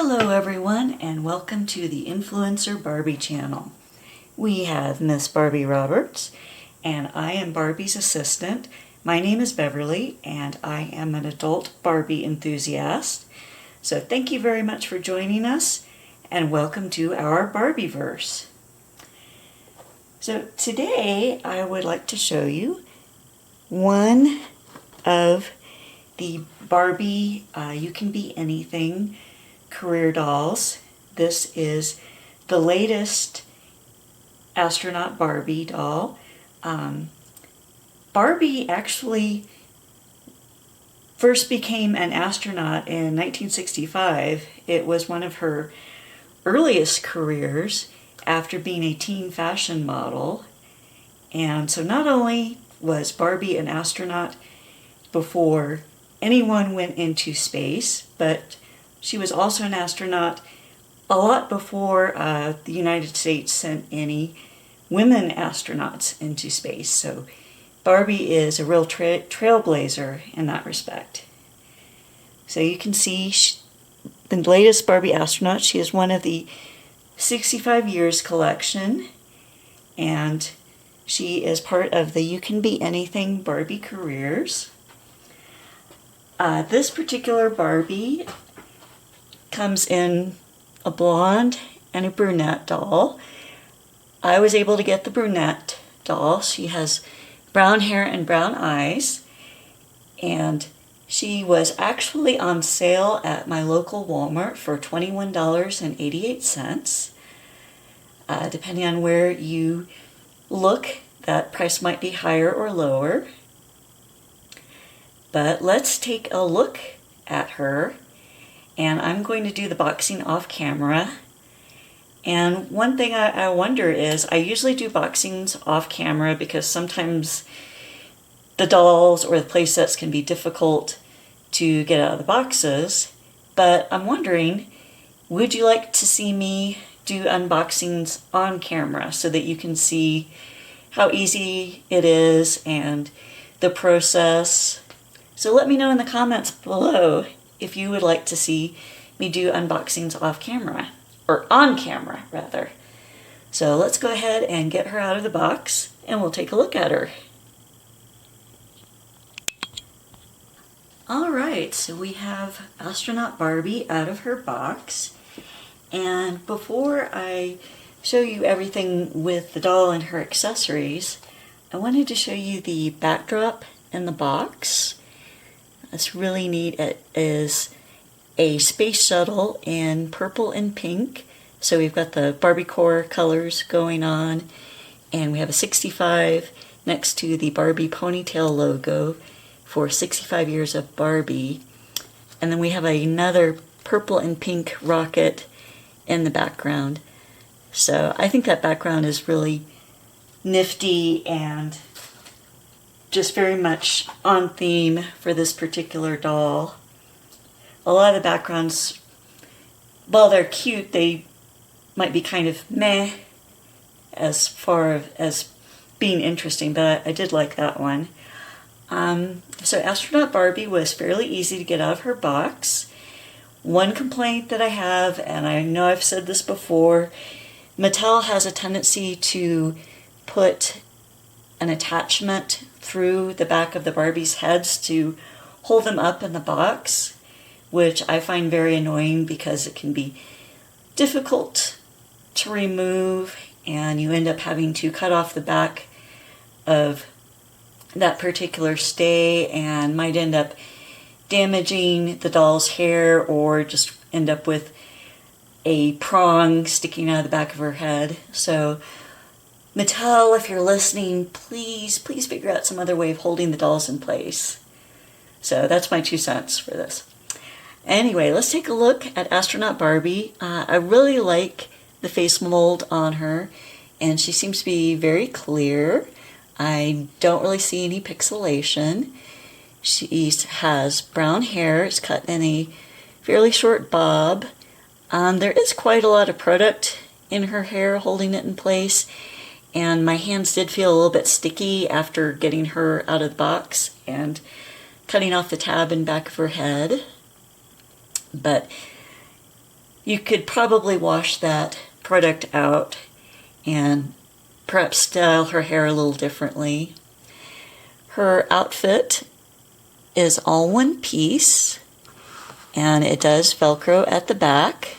Hello everyone, and welcome to the Influencer Barbie channel. We have Miss Barbie Roberts, and I am Barbie's assistant. My name is Beverly, and I am an adult Barbie enthusiast. So thank you very much for joining us, and welcome to our Barbieverse. So today I would like to show you one of the Barbie You Can Be Anything career dolls. This is the latest Astronaut Barbie doll. Barbie actually first became an astronaut in 1965. It was one of her earliest careers after being a teen fashion model. And so not only was Barbie an astronaut before anyone went into space, but she was also an astronaut a lot before the United States sent any women astronauts into space. So Barbie is a real trailblazer in that respect. So you can see the latest Barbie astronaut. She is one of the 65 Years collection, and she is part of the You Can Be Anything Barbie careers. This particular Barbie comes in a blonde and a brunette doll. I was able to get the brunette doll. She has brown hair and brown eyes, and she was actually on sale at my local Walmart for $21.88. Depending on where you look, that price might be higher or lower. But let's take a look at her. And I'm going to do the boxing off camera. And one thing I wonder is, I usually do boxings off camera because sometimes the dolls or the play sets can be difficult to get out of the boxes. But I'm wondering, would you like to see me do unboxings on camera so that you can see how easy it is and the process? So let me know in the comments below if you would like to see me do unboxings off camera, or on camera rather. So let's go ahead and get her out of the box and we'll take a look at her. Alright, so we have Astronaut Barbie out of her box, and before I show you everything with the doll and her accessories, I wanted to show you the backdrop in the box. It's really neat. It is a space shuttle in purple and pink. So we've got the Barbie core colors going on, and we have a 65 next to the Barbie ponytail logo for 65 Years of Barbie. And then we have another purple and pink rocket in the background. So I think that background is really nifty and just very much on theme for this particular doll. A lot of the backgrounds, while they're cute, they might be kind of meh as far as being interesting, but I did like that one. So Astronaut Barbie was fairly easy to get out of her box. One complaint that I have, and I know I've said this before, Mattel has a tendency to put an attachment through the back of the Barbie's heads to hold them up in the box, which I find very annoying because it can be difficult to remove, and you end up having to cut off the back of that particular stay and might end up damaging the doll's hair or just end up with a prong sticking out of the back of her head. So Mattel, if you're listening, please figure out some other way of holding the dolls in place. So that's my 2 cents for this. Anyway, let's take a look at Astronaut Barbie. I really like the face mold on her, and she seems to be very clear. I don't really see any pixelation. She has brown hair. It's cut in a fairly short bob. There is quite a lot of product in her hair holding it in place. And my hands did feel a little bit sticky after getting her out of the box and cutting off the tab in back of her head. But You could probably wash that product out and perhaps style her hair a little differently. Her outfit is all one piece, and it does Velcro at the back.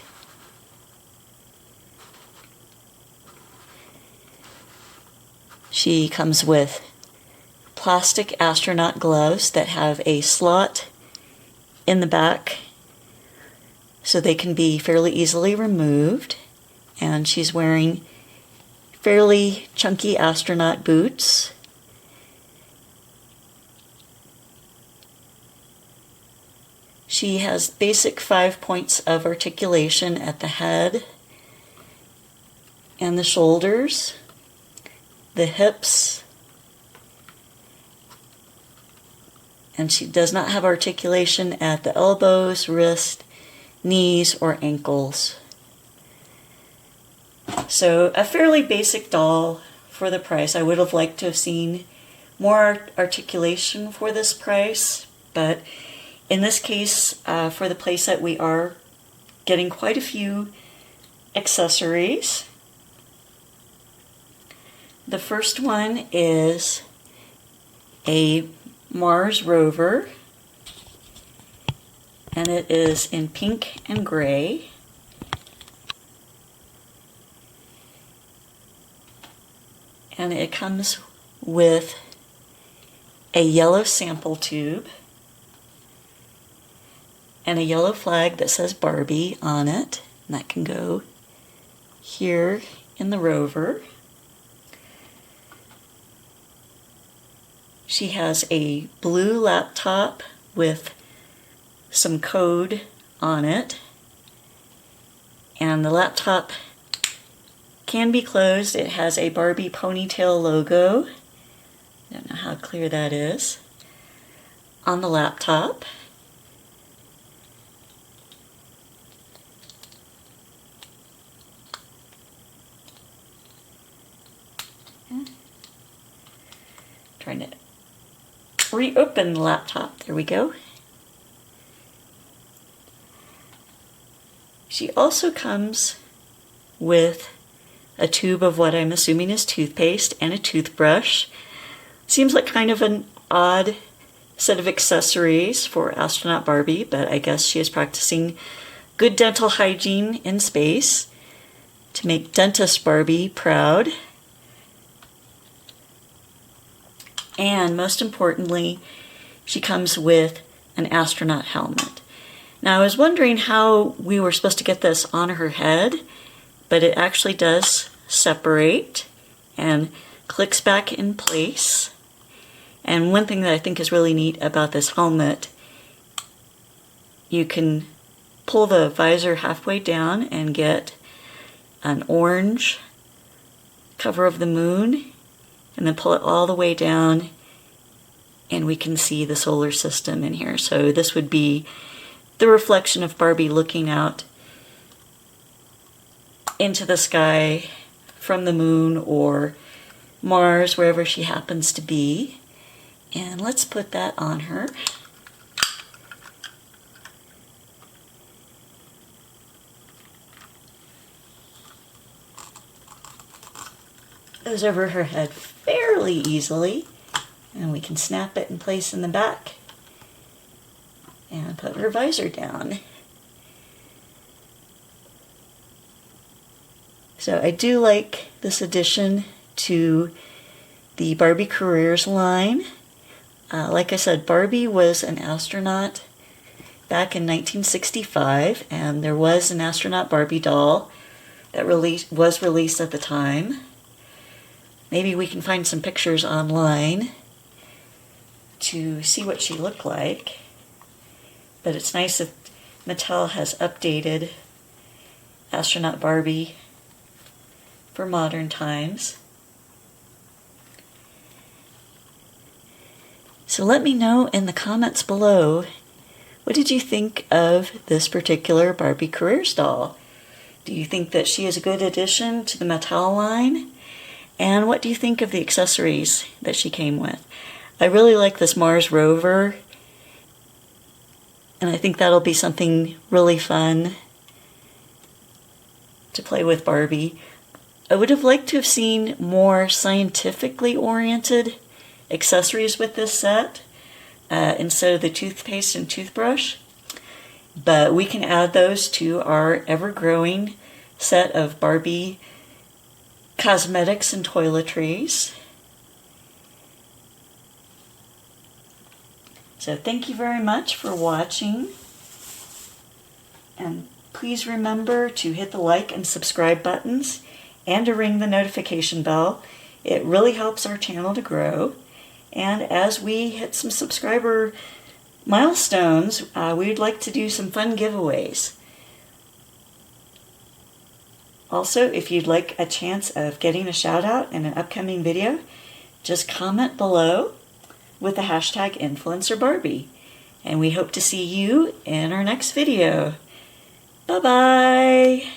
She comes with plastic astronaut gloves that have a slot in the back so they can be fairly easily removed. And she's wearing fairly chunky astronaut boots. She has basic 5 points of articulation at the head and the shoulders, the hips, and she does not have articulation at the elbows, wrist, knees, or ankles. So a fairly basic doll for the price. I would have liked to have seen more articulation for this price, but in this case, for the playset, we are getting quite a few accessories. The first one is a Mars rover, and it is in pink and gray. And it comes with a yellow sample tube and a yellow flag that says Barbie on it, and that can go here in the rover. She has a blue laptop with some code on it, and the laptop can be closed. It has a Barbie ponytail logo. I don't know how clear that is on the laptop. Trying to reopen the laptop. There we go. She also comes with a tube of what I'm assuming is toothpaste and a toothbrush. Seems like kind of an odd set of accessories for Astronaut Barbie, but I guess she is practicing good dental hygiene in space to make Dentist Barbie proud. And most importantly, she comes with an astronaut helmet. Now I was wondering how we were supposed to get this on her head, but it actually does separate and clicks back in place. And one thing that I think is really neat about this helmet, you can pull the visor halfway down and get an orange cover of the moon, and then pull it all the way down and we can see the solar system in here. So this would be the reflection of Barbie looking out into the sky from the moon or Mars, wherever she happens to be. And let's put that on her. Goes over her head fairly easily, and we can snap it in place in the back and put her visor down. So I do like this addition to the Barbie Careers line. Like I said, Barbie was an astronaut back in 1965, and there was an Astronaut Barbie doll that was released at the time. Maybe we can find some pictures online to see what she looked like. But it's nice that Mattel has updated Astronaut Barbie for modern times. So let me know in the comments below, what did you think of this particular Barbie Careers doll? Do you think that she is a good addition to the Mattel line? And what do you think of the accessories that she came with? I really like this Mars rover, and I think that'll be something really fun to play with Barbie. I would have liked to have seen more scientifically oriented accessories with this set instead of the toothpaste and toothbrush. But we can add those to our ever-growing set of Barbie cosmetics and toiletries. So thank you very much for watching. And please remember to hit the like and subscribe buttons and to ring the notification bell. It really helps our channel to grow. And as we hit some subscriber milestones, we'd like to do some fun giveaways. Also, if you'd like a chance of getting a shout out in an upcoming video, just comment below with the hashtag InfluencerBarbie. And we hope to see you in our next video. Bye-bye!